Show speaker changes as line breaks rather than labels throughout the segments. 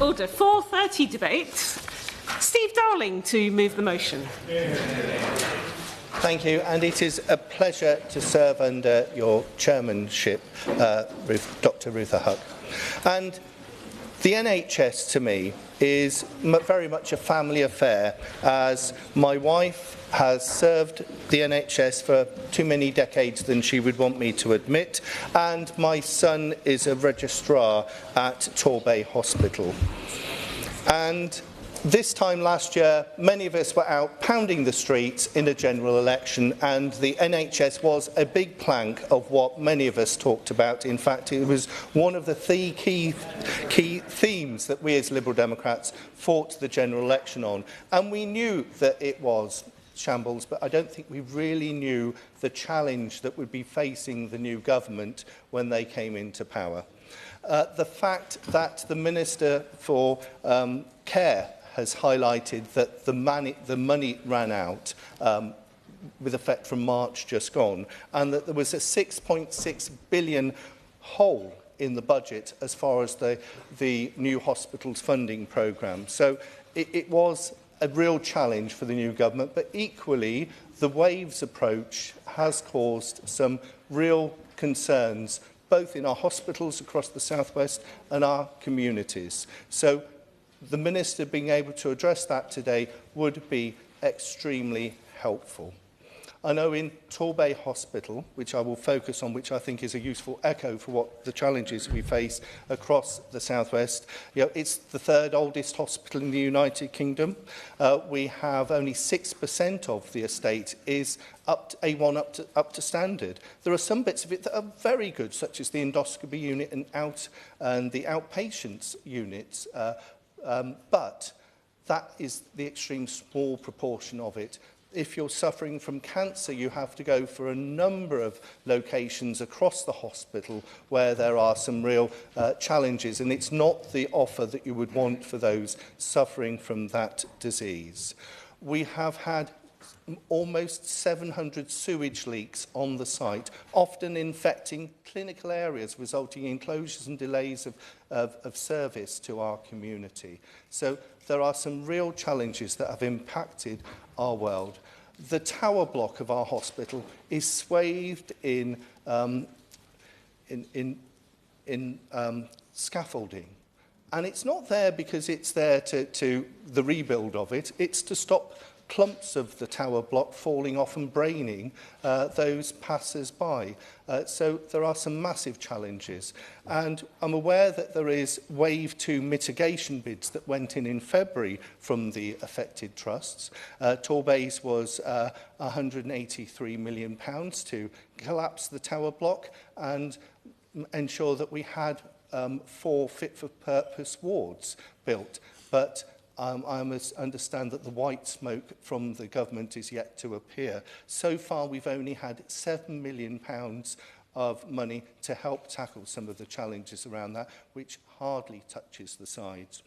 Order. 4:30 debate. Steve Dowling to move the motion.
Thank you, and it is a pleasure to serve under your chairmanship, Dr. Ruther Huck. And the NHS, to me, is very much a family affair, as my wife has served the NHS for too many decades than she would want me to admit, and my son is a registrar at Torbay Hospital. And this time last year, many of us were out pounding the streets in a general election, and the NHS was a big plank of what many of us talked about. In fact, it was one of the key themes that we as Liberal Democrats fought the general election on. And we knew that it was shambles, but I don't think we really knew the challenge that would be facing the new government when they came into power. The fact that the Minister for Care has highlighted that the money ran out with effect from March just gone, and that there was a 6.6 billion hole in the budget as far as the new hospitals funding programme. So it was a real challenge for the new government, but equally the waves approach has caused some real concerns both in our hospitals across the southwest and our communities. So the Minister being able to address that today would be extremely helpful. I know in Torbay Hospital, which I will focus on, which I think is a useful echo for what the challenges we face across the southwest. It's the third oldest hospital in the United Kingdom. We have only 6% of the estate is up to standard. There are some bits of it that are very good, such as the endoscopy unit and the outpatients units. But that is the extreme small proportion of it. If you're suffering from cancer, you have to go for a number of locations across the hospital where there are some real challenges, and it's not the offer that you would want for those suffering from that disease. We have had almost 700 sewage leaks on the site, often infecting clinical areas, resulting in closures and delays of service to our community. So there are some real challenges that have impacted our world. The tower block of our hospital is swathed in scaffolding. And it's not there because it's there to the rebuild of it. It's to stop clumps of the tower block falling off and braining those passers-by. So there are some massive challenges. And I'm aware that there is Wave 2 mitigation bids that went in February from the affected trusts. Torbay's was £183 million to collapse the tower block and ensure that we had 4 fit-for-purpose wards built. But I must understand that the white smoke from the government is yet to appear. So far, we've only had £7 million of money to help tackle some of the challenges around that, which hardly touches the sides.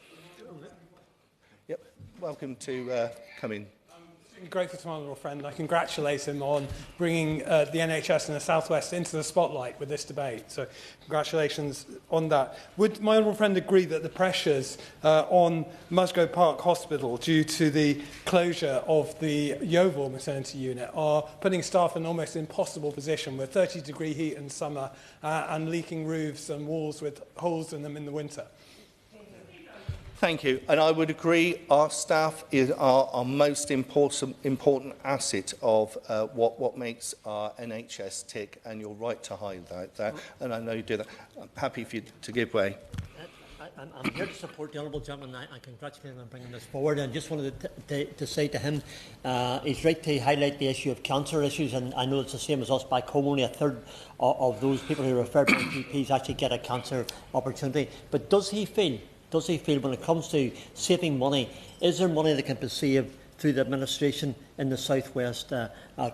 Yep, welcome to come in.
Grateful to my honourable friend. I congratulate him on bringing the NHS in the South West into the spotlight with this debate. So congratulations on that. Would my honourable friend agree that the pressures on Musgrove Park Hospital due to the closure of the Yeovil maternity unit are putting staff in an almost impossible position with 30-degree heat in summer and leaking roofs and walls with holes in them in the winter?
Thank you. And I would agree our staff is our most important asset of what makes our NHS tick, and you're right to highlight that, and I know you do that. I'm happy for you to give way.
I'm here to support the Honourable Gentleman. I congratulate him on bringing this forward, and just wanted to say to him, he's right to highlight the issue of cancer issues, and I know it's the same as us back home. Only a third of those people who are referred by GPs actually get a cancer opportunity. But does he feel when it comes to saving money, is there money that can be saved through the administration in the South West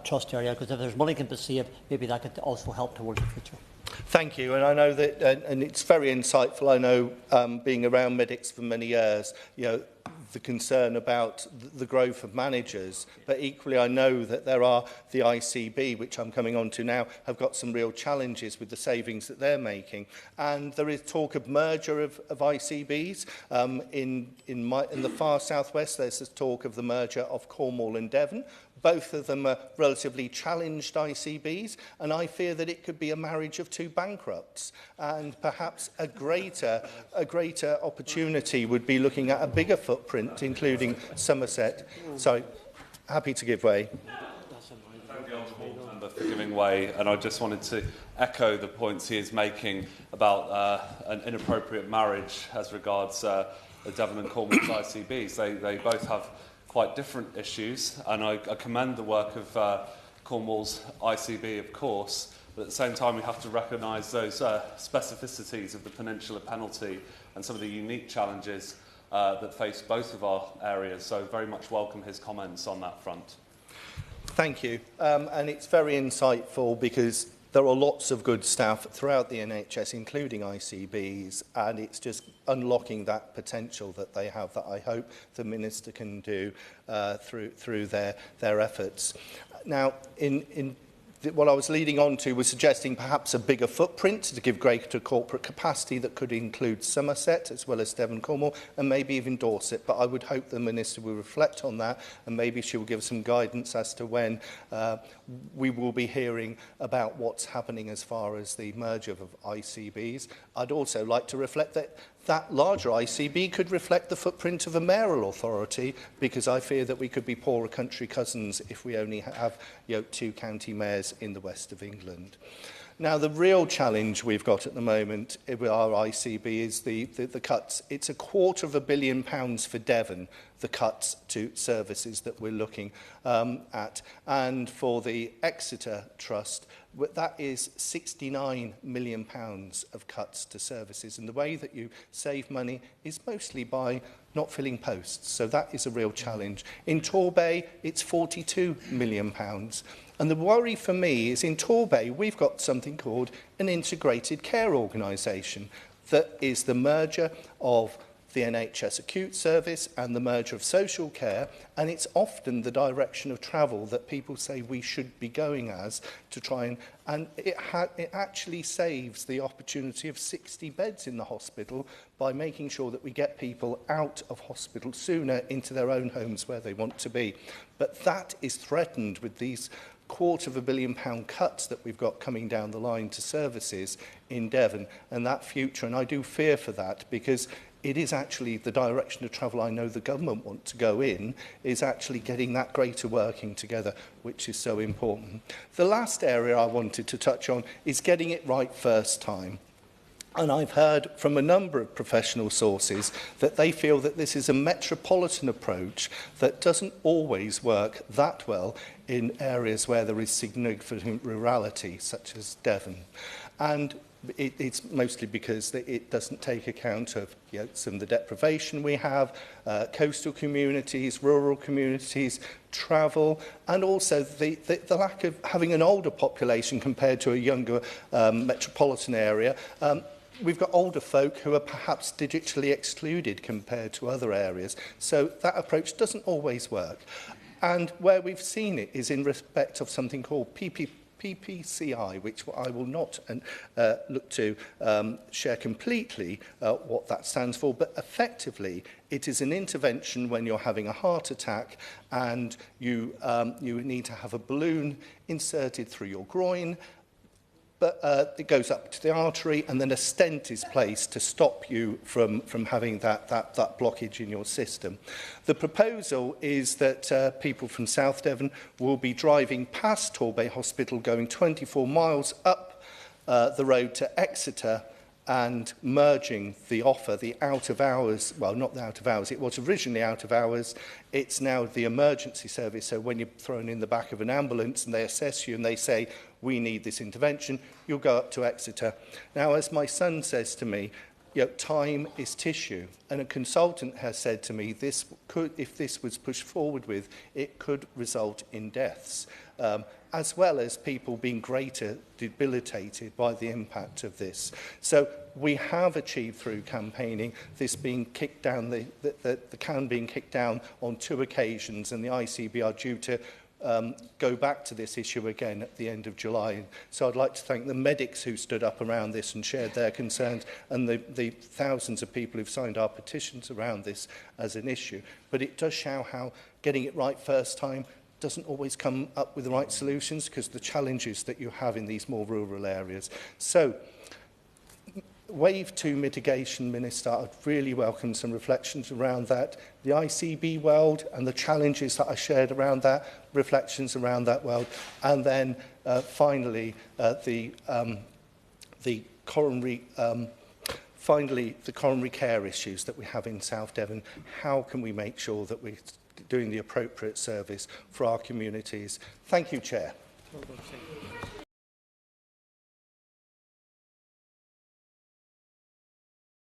Trust area? Because if there's money that can be saved, maybe that could also help towards the future.
Thank you, and I know that, and it's very insightful. I know, being around medics for many years, the concern about the growth of managers, but equally I know that there are the ICB, which I'm coming on to now, have got some real challenges with the savings that they're making. And there is talk of merger of ICBs. In the far southwest, there's this talk of the merger of Cornwall and Devon. Both of them are relatively challenged ICBs, and I fear that it could be a marriage of two bankrupts. And perhaps a greater opportunity would be looking at a bigger footprint, including Somerset. So, happy to give way.
Thank the Honourable Member for giving way, and I just wanted to echo the points he is making about an inappropriate marriage as regards the Devon and Cornwall's ICBs. They both have quite different issues, and I commend the work of Cornwall's ICB, of course, but at the same time we have to recognise those specificities of the Peninsula penalty and some of the unique challenges that face both of our areas, so very much welcome his comments on that front.
Thank you, and it's very insightful because there are lots of good staff throughout the NHS, including ICBs, and it's just unlocking that potential that they have that I hope the Minister can do through their efforts. Now, what I was leading on to was suggesting perhaps a bigger footprint to give greater corporate capacity that could include Somerset as well as Devon Cornwall and maybe even Dorset. But I would hope the Minister will reflect on that and maybe she will give some guidance as to when we will be hearing about what's happening as far as the merger of ICBs. I'd also like to reflect that larger ICB could reflect the footprint of a mayoral authority, because I fear that we could be poorer country cousins if we only have two county mayors in the west of England. Now, the real challenge we've got at the moment with our ICB is the cuts. It's £250 million for Devon, the cuts to services that we're looking at. And for the Exeter Trust, that is £69 million of cuts to services. And the way that you save money is mostly by not filling posts. So that is a real challenge. In Torbay, it's £42 million. And the worry for me is in Torbay, we've got something called an integrated care organisation that is the merger of the NHS acute service and the merger of social care, and it's often the direction of travel that people say we should be going as to try and it actually saves the opportunity of 60 beds in the hospital by making sure that we get people out of hospital sooner into their own homes where they want to be. But that is threatened with these £250 million cuts that we've got coming down the line to services in Devon and that future, and I do fear for that because it is actually the direction of travel I know the government want to go in, is actually getting that greater working together, which is so important. The last area I wanted to touch on is getting it right first time. And I've heard from a number of professional sources that they feel that this is a metropolitan approach that doesn't always work that well in areas where there is significant rurality, such as Devon. And it's mostly because it doesn't take account of some of the deprivation we have, coastal communities, rural communities, travel, and also the lack of having an older population compared to a younger metropolitan area. We've got older folk who are perhaps digitally excluded compared to other areas. So that approach doesn't always work. And where we've seen it is in respect of something called PPCI, which I will not look to share completely what that stands for, but effectively it is an intervention when you're having a heart attack and you need to have a balloon inserted through your groin, but it goes up to the artery and then a stent is placed to stop you from having that blockage in your system. The proposal is that people from South Devon will be driving past Torbay Hospital, going 24 miles up the road to Exeter and merging the offer, the out of hours, well, not the out of hours, it was originally out of hours, it's now the emergency service. So when you're thrown in the back of an ambulance and they assess you and they say, we need this intervention, you'll go up to Exeter. Now, as my son says to me, time is tissue, and a consultant has said to me, this could, if this was pushed forward with, it could result in deaths, as well as people being greater debilitated by the impact of this. So we have achieved through campaigning this being kicked down, the can being kicked down on 2 occasions, and the ICB are due to go back to this issue again at the end of July. So I'd like to thank the medics who stood up around this and shared their concerns, and the thousands of people who've signed our petitions around this as an issue. But it does show how getting it right first time doesn't always come up with the right solutions, because the challenges that you have in these more rural areas. So, Wave 2 mitigation, Minister, I'd really welcome some reflections around that. The ICB world and the challenges that I shared around that, reflections around that world. And then finally, the coronary care issues that we have in South Devon. How can we make sure that we're doing the appropriate service for our communities? Thank you, Chair.